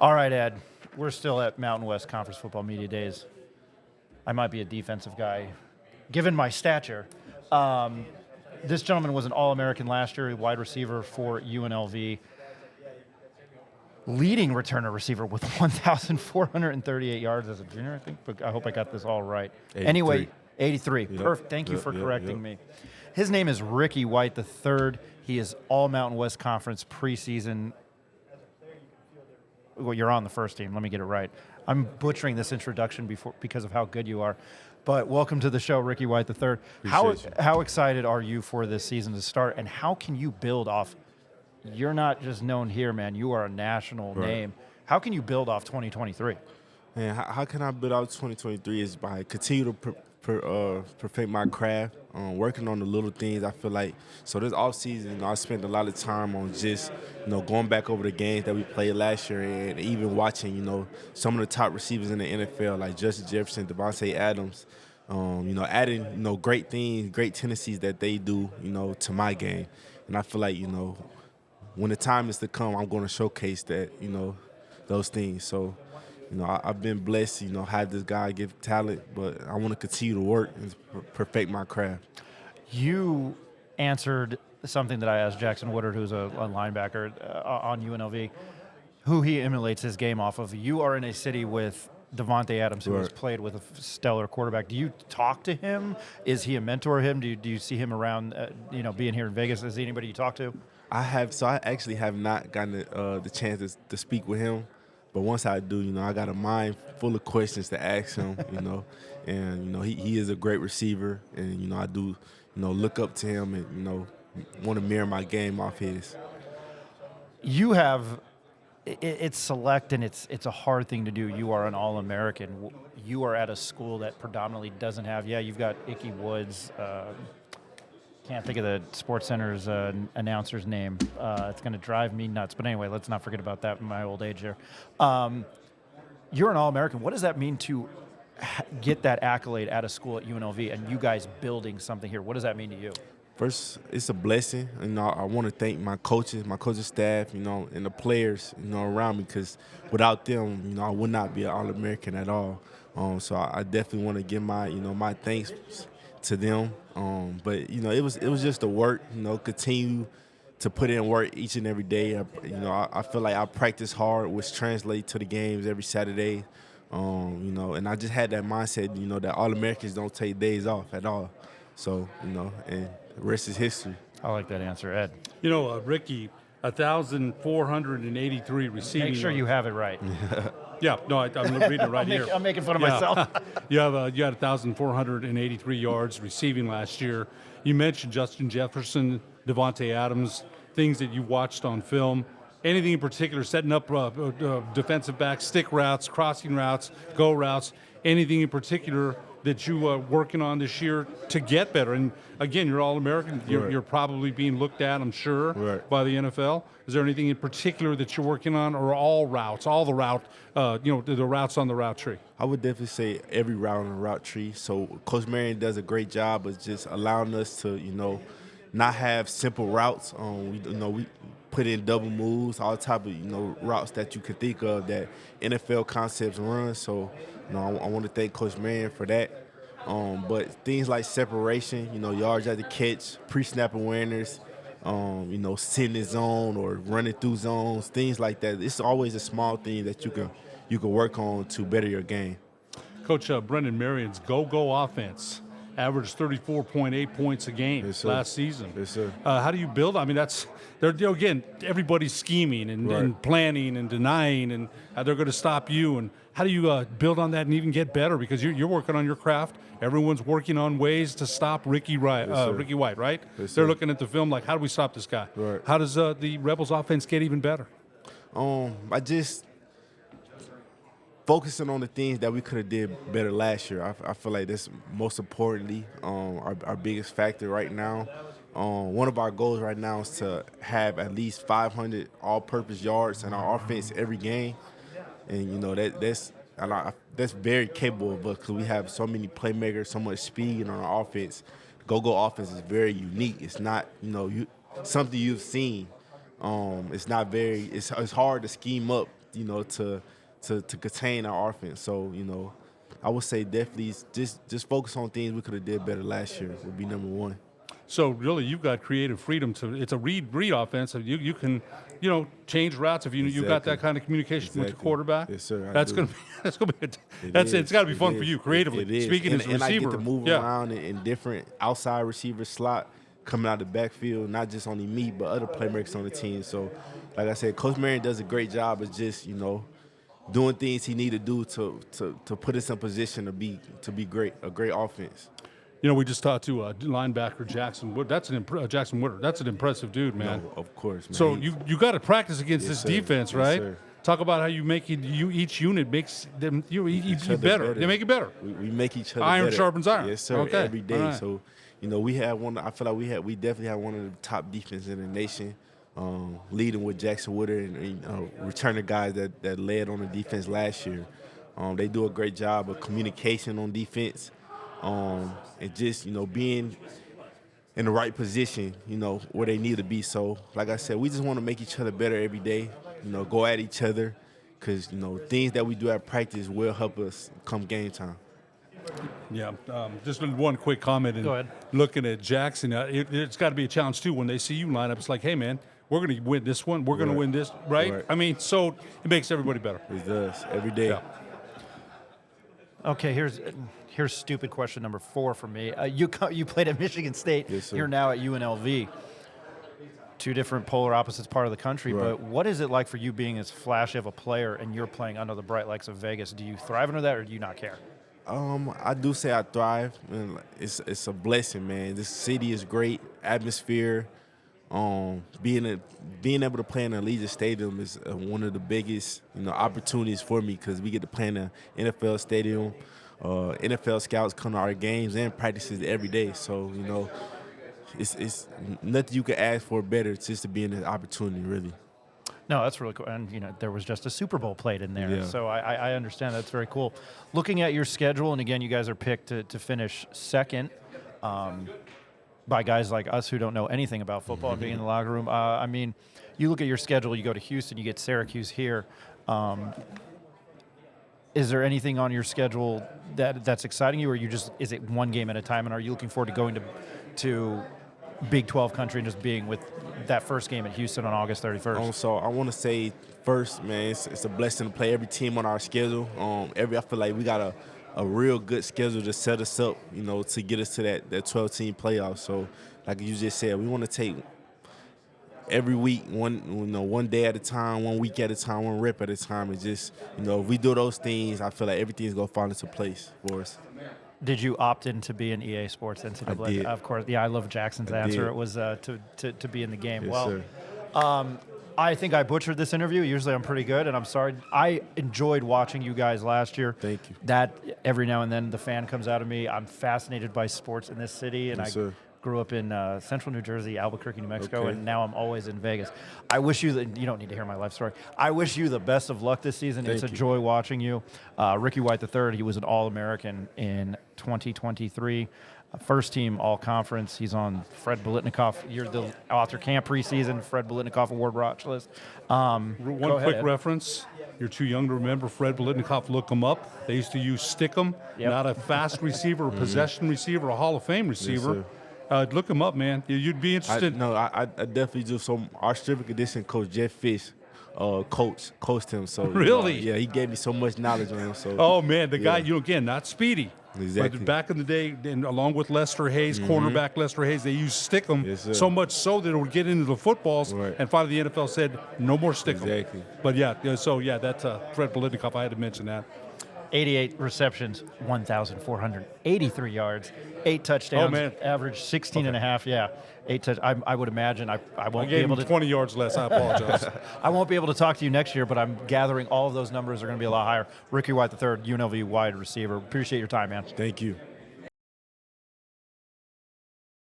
All right, Ed. We're still at Mountain West Conference Football Media Days. I might be a defensive guy, given my stature. This gentleman was an All-American last year, a wide receiver for UNLV. Leading returner receiver with 1,438 yards as a junior, I think. But I hope I got this all right. 83. Anyway, 83. Yep. Perfect. Thank you for Yep. correcting me. His name is Ricky White III. He is All Mountain West Conference preseason. Well, you're on the first team. Let me get it right. I'm butchering this introduction because of how good you are. But welcome to the show, Ricky White III. How excited are you for this season to start, and how can you build off? You're not just known here, man. You are a national name. How can you build off 2023? And how can I build out 2023 is by continue to perfect my craft, working on the little things. I feel like so this offseason, I spent a lot of time on just going back over the games that we played last year and even watching some of the top receivers in the NFL like Justin Jefferson, Devontae Adams. Adding great things, great tendencies that they do to my game, and I feel like when the time is to come, I'm going to showcase that those things. So. I've been blessed, have this God-given talent, but I want to continue to work and perfect my craft. You answered something that I asked Jackson Woodard, who's a linebacker on UNLV, who he emulates his game off of. You are in a city with Devontae Adams, who has played with a stellar quarterback. Do you talk to him? Is he a mentor to him? Do you see him around, being here in Vegas? Is he anybody you talk to? I have. So I actually have not gotten the chance to speak with him. But once I do, I got a mind full of questions to ask him, and he is a great receiver, and I do, look up to him and want to mirror my game off his. You have, it's select and it's a hard thing to do. You are an All-American. You are at a school that predominantly doesn't have. Yeah, you've got Ickey Woods. Can't think of the Sports Center's announcer's name. It's going to drive me nuts. But anyway, let's not forget about that in my old age here. You're an All-American. What does that mean to get that accolade at a school at UNLV and you guys building something here? What does that mean to you? First, it's a blessing. I want to thank my coaching staff, and the players, around me, because without them, I would not be an All-American at all. So I definitely want to give my thanks to them. But it was just the work, continue to put in work each and every day. I feel like I practice hard, which translates to the games every Saturday. And I just had that mindset, that All-Americans don't take days off at all. So, and the rest is history. I like that answer, Ed. Ricky, 1,483 receiving. Make sure you have it right. Yeah, no, I'm reading it right here. I'm making fun of myself. You had 1,483 yards receiving last year. You mentioned Justin Jefferson, Devontae Adams, things that you watched on film. Anything in particular, setting up defensive backs, stick routes, crossing routes, go routes, anything in particular that you are working on this year to get better? And again, you're All-American. You're probably being looked at, I'm sure, by the NFL. Is there anything in particular that you're working on, or all routes, all the route, the routes on the route tree? I would definitely say every route on the route tree. So Coach Marion does a great job of just allowing us to, not have simple routes. We put in double moves, all type of, routes that you could think of that NFL concepts run. So, I want to thank Coach Marion for that. But things like separation, yards at the catch, pre-snap awareness, sitting in zone or running through zones, things like that. It's always a small thing that you can work on to better your game. Coach Brendan Marion's go-go offense averaged 34.8 points a game last season. Yes, sir. How do you build? I mean, again, everybody's scheming and planning and denying, and they're going to stop you. And how do you build on that and even get better? Because you're working on your craft. Everyone's working on ways to stop Ricky White, right? Yes, they're looking at the film like, how do we stop this guy? Right. How does the Rebels offense get even better? I just focusing on the things that we could have did better last year. I feel like that's most importantly our biggest factor right now. One of our goals right now is to have at least 500 all-purpose yards in our offense every game, and that's very capable of us because we have so many playmakers, so much speed in our offense. Go-go offense is very unique. It's not something you've seen. It's not very. It's hard to scheme up to contain our offense. So, I would say definitely just focus on things we could have did better last year would be number one. So really, you've got creative freedom to. It's a read offense. So you can, change routes if you got that kind of communication with the quarterback. Yes, sir. That's gonna be. It's got to be fun for you creatively. It is. Speaking as a receiver, and I get to move around in different outside receiver slot coming out the backfield, not just only me but other playmakers on the team. So, like I said, Coach Marion does a great job of just doing things he need to do to put us in position to be great, a great offense. We just talked to linebacker Jackson Wood. Jackson Woodard. That's an impressive dude, man. No, of course, man. So you got to practice against this defense, right? Yes, sir. Talk about how each unit makes them each better. They make it better. We make each other iron better. sharpens iron. Yes, sir. Okay. Every day. Right. So we had one. I feel like we definitely had one of the top defenses in the nation. Leading with Jackson Woodard and returning guys that led on the defense last year. They do a great job of communication on defense. And just, being in the right position, where they need to be. So, like I said, we just want to make each other better every day, go at each other because, things that we do at practice will help us come game time. Yeah, just one quick comment. Go ahead. Looking at Jackson, it's got to be a challenge, too, when they see you line up. It's like, hey, man, we're going to win this one. We're going to win this, right? Right. I mean, so it makes everybody better. It does, every day. Yeah. Okay, here's stupid question number 4 for me. You played at Michigan State. Yes, sir. You're now at UNLV. Two different polar opposites part of the country. Right. But what is it like for you being as flashy of a player and you're playing under the bright lights of Vegas? Do you thrive under that or do you not care? I do say I thrive. And it's a blessing, man. This city is great, atmosphere. Being able to play in a Allegiant Stadium is one of the biggest opportunities for me because we get to play in the NFL stadium. NFL scouts come to our games and practices every day. So it's nothing you can ask for better just to be in this opportunity, really. No, that's really cool. And, there was just a Super Bowl played in there. Yeah. So I understand. That's very cool. Looking at your schedule, and again, you guys are picked to finish second by guys like us who don't know anything about football and being in the locker room. I mean, you look at your schedule, you go to Houston, you get Syracuse here. Is there anything on your schedule that's exciting you, or is it one game at a time, and are you looking forward to going to Big 12 country and just being with that first game at Houston on August 31st? So I want to say first, man, it's a blessing to play every team on our schedule. I feel like we got a real good schedule to set us up, to get us to that 12-team playoff. So, like you just said, we want to take every week, one day at a time, 1 week at a time, one rep at a time. And just, if we do those things, I feel like everything's going to fall into place for us. Did you opt in to be an EA Sports NCAA? I did. Of course. Yeah, I love Jackson's answer. did. It was to be in the game. Yes, well, sir. I think I butchered this interview. Usually I'm pretty good, and I'm sorry. I enjoyed watching you guys last year. Thank you. That every now and then the fan comes out of me. I'm fascinated by sports in this city, and Yes, I sir. grew up in central New Jersey, Albuquerque, New Mexico, Okay. and now I'm always in Vegas. I wish you you don't need to hear my life story. I wish you the best of luck this season. It's a Thank you. joy watching you. Ricky White III, he was an All-American in 2023. First team All-Conference. He's on Fred Bolitnikoff. You're the author camp preseason, Fred Bolitnikoff Award watch list. One Go ahead, quick Ed. reference. You're too young to remember Fred Bolitnikoff. Look him up. They used to use Stickum, Yep. not a fast receiver, a possession receiver, a Hall of Fame receiver. Look him up, man. You'd be interested. I definitely do. So our strength and conditioning coach, Jeff Fish, coached him. So Really? yeah, he gave me so much knowledge on him. So Oh man, the guy, Yeah. again, not speedy. Exactly. But back in the day, and along with Lester Hayes, cornerback Lester Hayes, they used Stickum Yes, sir. so much so that it would get into the footballs. Right. And finally, the NFL said no more Stickum. Exactly. But that's Fred Bolitnikoff. I had to mention that. 88 receptions, 1,483 yards, 8 touchdowns, Oh, man. average 16 and a half. Yeah, 8 touch. I would imagine I I won't be gave him able to 20 yards less. I apologize. I won't be able to talk to you next year, but I'm gathering all of those numbers are going to be a lot higher. Ricky White III, UNLV wide receiver. Appreciate your time, man. Thank you.